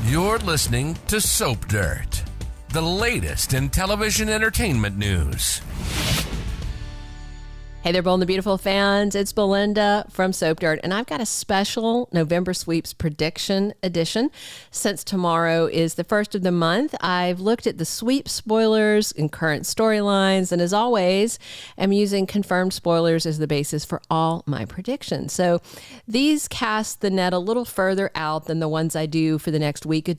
You're listening to Soap Dirt, the latest in television entertainment news. Hey there, Bold and the Beautiful fans. It's Belinda from Soap Dirt, and I've got a special November Sweeps prediction edition. Since tomorrow is the first of the month, I've looked at the sweep spoilers and current storylines, and as always, I'm using confirmed spoilers as the basis for all my predictions. So these cast the net a little further out than the ones I do for the next week or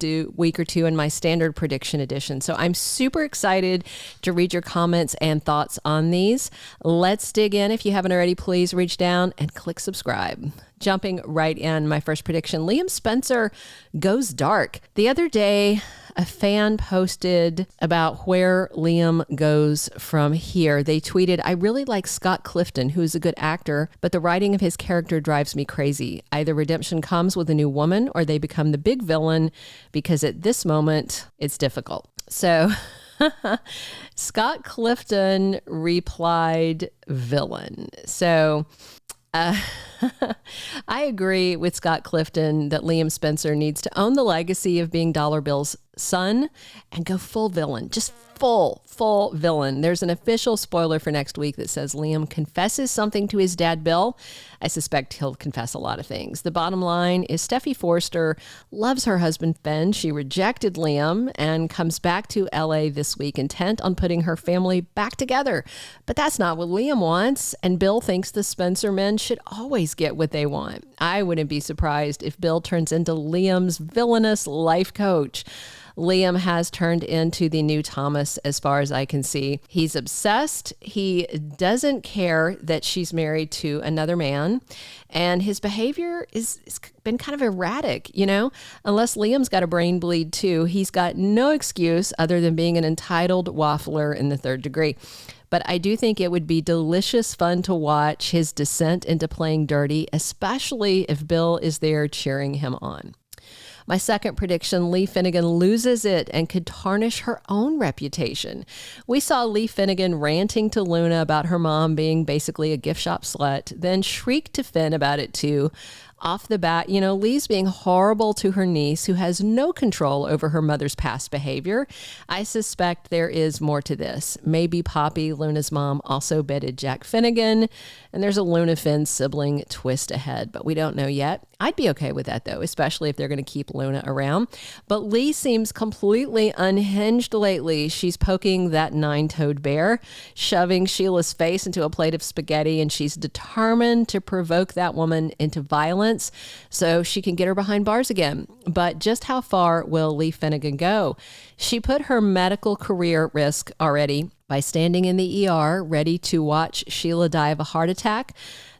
two in my standard prediction edition. So I'm super excited to read your comments and thoughts on these. Let's dig in. If you haven't already, please reach down and click subscribe. Jumping right in, my first prediction, Liam Spencer goes dark. The other day, a fan posted about where Liam goes from here. They tweeted, "I really like Scott Clifton, who's a good actor, but the writing of his character drives me crazy. Either redemption comes with a new woman or they become the big villain because at this moment, it's difficult." So Scott Clifton replied, villain. So I agree with Scott Clifton that Liam Spencer needs to own the legacy of being Dollar Bill's son and go full villain, just full villain. There's an official spoiler for next week that says Liam confesses something to his dad, Bill. I suspect he'll confess a lot of things. The bottom line is Steffy Forrester loves her husband, Finn. She rejected Liam and comes back to LA this week intent on putting her family back together. But that's not what Liam wants, and Bill thinks the Spencer men should always get what they want. I wouldn't be surprised if Bill turns into Liam's villainous life coach. Liam has turned into the new Thomas as far as I can see. He's obsessed. He doesn't care that she's married to another man. And his behavior is been kind of erratic, you know? Unless Liam's got a brain bleed too, he's got no excuse other than being an entitled waffler in the third degree. But I do think it would be delicious fun to watch his descent into playing dirty, especially if Bill is there cheering him on. My second prediction, Lee Finnegan loses it and could tarnish her own reputation. We saw Lee Finnegan ranting to Luna about her mom being basically a gift shop slut, then shriek to Finn about it too. Off the bat, you know, Lee's being horrible to her niece who has no control over her mother's past behavior. I suspect there is more to this. Maybe Poppy, Luna's mom, also bedded Jack Finnegan, and there's a Luna-Finn sibling twist ahead, but we don't know yet. I'd be okay with that, though, especially if they're going to keep Luna around. But Lee seems completely unhinged lately. She's poking that nine-toed bear, shoving Sheila's face into a plate of spaghetti, and she's determined to provoke that woman into violence so she can get her behind bars again. But just how far will Lee Finnegan go? She put her medical career at risk already by standing in the ER ready to watch Sheila die of a heart attack.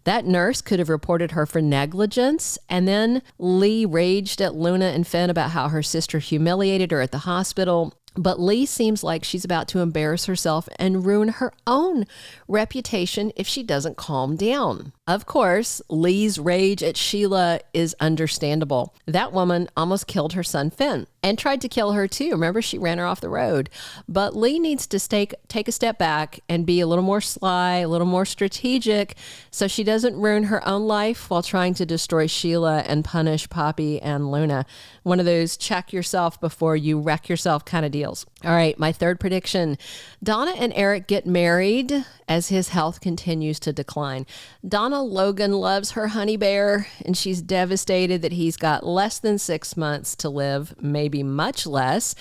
That nurse could have reported her for negligence, and then Lee raged at Luna and Finn about how her sister humiliated her at the hospital. But Lee seems like she's about to embarrass herself and ruin her own reputation if she doesn't calm down. Of course, Lee's rage at Sheila is understandable. That woman almost killed her son Finn and tried to kill her too. Remember, she ran her off the road. But Lee needs to take a step back and be a little more sly, a little more strategic, so she doesn't ruin her own life while trying to destroy Sheila and punish Poppy and Luna. One of those check yourself before you wreck yourself kind of deals. All right, my third prediction. Donna and Eric get married as his health continues to decline. Donna Logan loves her honey bear, and she's devastated that he's got less than 6 months to live, maybe much less.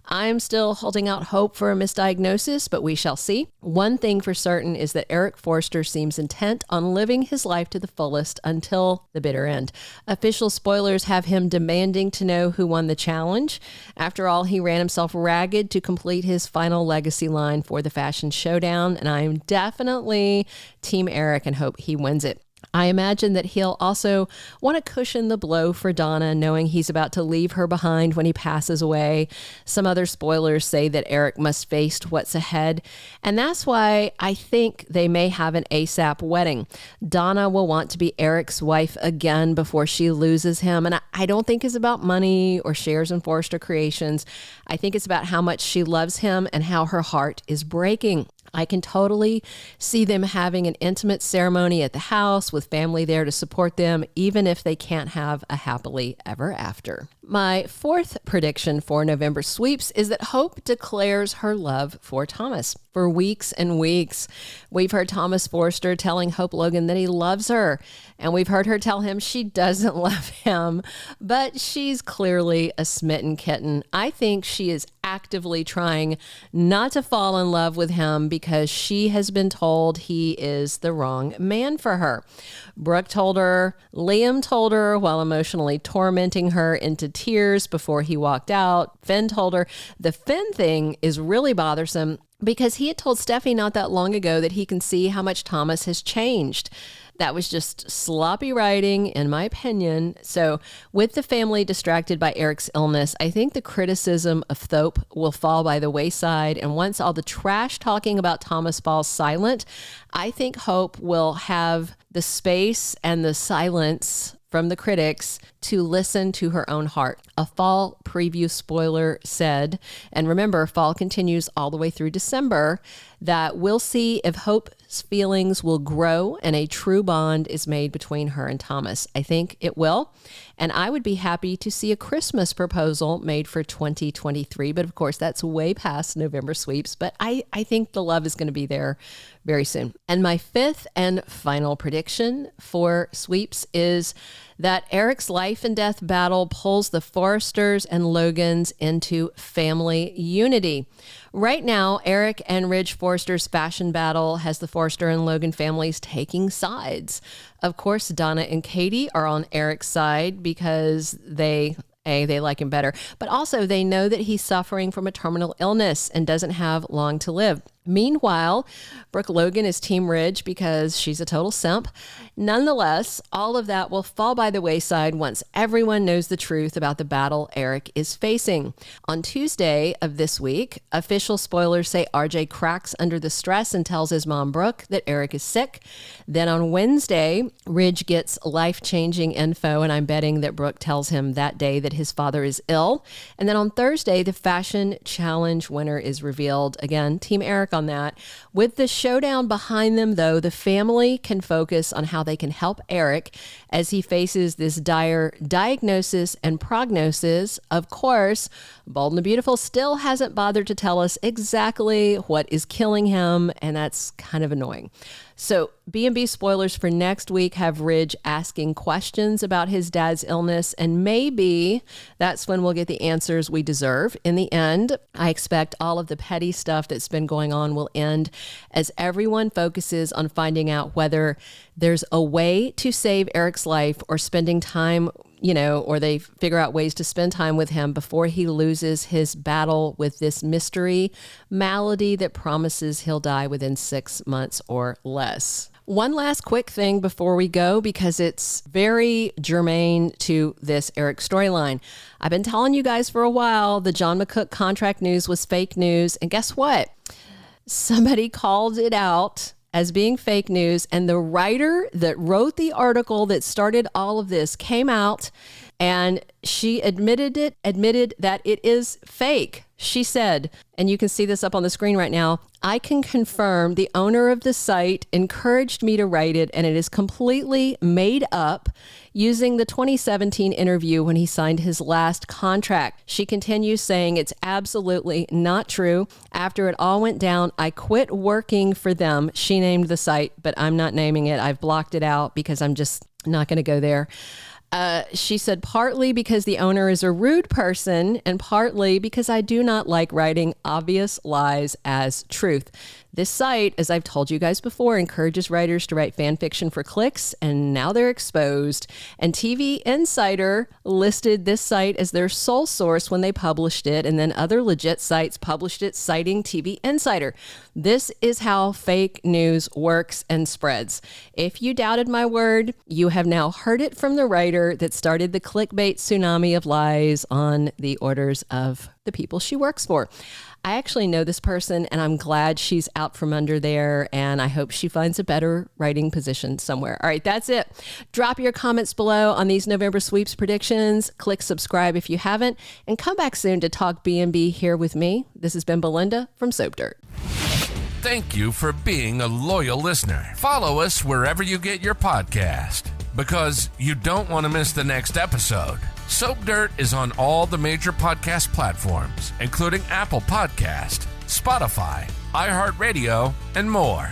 I'm still holding out hope for a misdiagnosis, but we shall see. One thing for certain is that Eric Forrester seems intent on living his life to the fullest until the bitter end. Official spoilers have him demanding to know who won the challenge. After all, he ran himself ragged to complete his final legacy line for the fashion showdown, and I'm definitely Team Eric and hope he wins it. I imagine that he'll also want to cushion the blow for Donna, knowing he's about to leave her behind when he passes away. Some other spoilers say that Eric must face what's ahead, and that's why I think they may have an ASAP wedding. Donna will want to be Eric's wife again before she loses him, and I don't think it's about money or shares in Forrester Creations. I think it's about how much she loves him and how her heart is breaking. I can totally see them having an intimate ceremony at the house with family there to support them, even if they can't have a happily ever after. My fourth prediction for November sweeps is that Hope declares her love for Thomas. For weeks and weeks, we've heard Thomas Forrester telling Hope Logan that he loves her, and we've heard her tell him she doesn't love him, but she's clearly a smitten kitten. I think she is actively trying not to fall in love with him because she has been told he is the wrong man for her. Brooke told her, Liam told her while emotionally tormenting her into tears before he walked out. Finn told her. The Finn thing is really bothersome because he had told Steffy not that long ago that he can see how much Thomas has changed. That was just sloppy writing, in my opinion. So with the family distracted by Eric's illness, I think the criticism of Thope will fall by the wayside. And once all the trash talking about Thomas falls silent, I think Hope will have the space and the silence from the critics to listen to her own heart. A fall preview spoiler said, and remember, fall continues all the way through December, that we'll see if Hope's feelings will grow and a true bond is made between her and Thomas. I think it will. And I would be happy to see a Christmas proposal made for 2023. But of course, that's way past November sweeps. But I think the love is going to be there very soon. And my fifth and final prediction for sweeps is that Eric's life and death battle pulls the Forresters and Logans into family unity. Right now, Eric and Ridge Forrester's fashion battle has the Forrester and Logan families taking sides. Of course, Donna and Katie are on Eric's side because they like him better, but also they know that he's suffering from a terminal illness and doesn't have long to live. Meanwhile, Brooke Logan is Team Ridge because she's a total simp. Nonetheless, all of that will fall by the wayside once everyone knows the truth about the battle Eric is facing. On Tuesday of this week, official spoilers say RJ cracks under the stress and tells his mom, Brooke, that Eric is sick. Then on Wednesday, Ridge gets life-changing info, and I'm betting that Brooke tells him that day that his father is ill. And then on Thursday, the fashion challenge winner is revealed. Again, Team Eric on that. With the showdown behind them, though, the family can focus on how they can help Eric as he faces this dire diagnosis and prognosis. Of course, Bold and the Beautiful still hasn't bothered to tell us exactly what is killing him, and that's kind of annoying. So B&B spoilers for next week have Ridge asking questions about his dad's illness, and maybe that's when we'll get the answers we deserve. In the end, I expect all of the petty stuff that's been going on will end as everyone focuses on finding out whether there's a way to save Eric's life or spending time, or they figure out ways to spend time with him before he loses his battle with this mystery malady that promises he'll die within 6 months or less. One last quick thing before we go, because it's very germane to this Eric storyline. I've been telling you guys for a while the John McCook contract news was fake news. And guess what? Somebody called it out as being fake news. And the writer that wrote the article that started all of this came out and she admitted that it is fake. She said, and you can see this up on the screen right now, I can confirm the owner of the site encouraged me to write it, and it is completely made up using the 2017 interview when he signed his last contract. She continues saying it's absolutely not true. After it all went down, I quit working for them. She named the site, but I'm not naming it. I've blocked it out because I'm just not going to go there. She said, partly because the owner is a rude person and partly because I do not like writing obvious lies as truth. This site, as I've told you guys before, encourages writers to write fan fiction for clicks, and now they're exposed. And TV Insider listed this site as their sole source when they published it, and then other legit sites published it citing TV Insider. This is how fake news works and spreads. If you doubted my word, you have now heard it from the writer that started the clickbait tsunami of lies on the orders of the people she works for. I actually know this person, and I'm glad she's out from under there, and I hope she finds a better writing position somewhere. All right, that's it. Drop your comments below on these November sweeps predictions. Click subscribe if you haven't, and come back soon to talk B&B here with me. This has been Belinda from Soap Dirt. thank you for being a loyal listener. Follow us wherever you get your podcast, because you don't want to miss the next episode. Soap Dirt is on all the major podcast platforms, including Apple Podcast, Spotify, iHeartRadio, and more.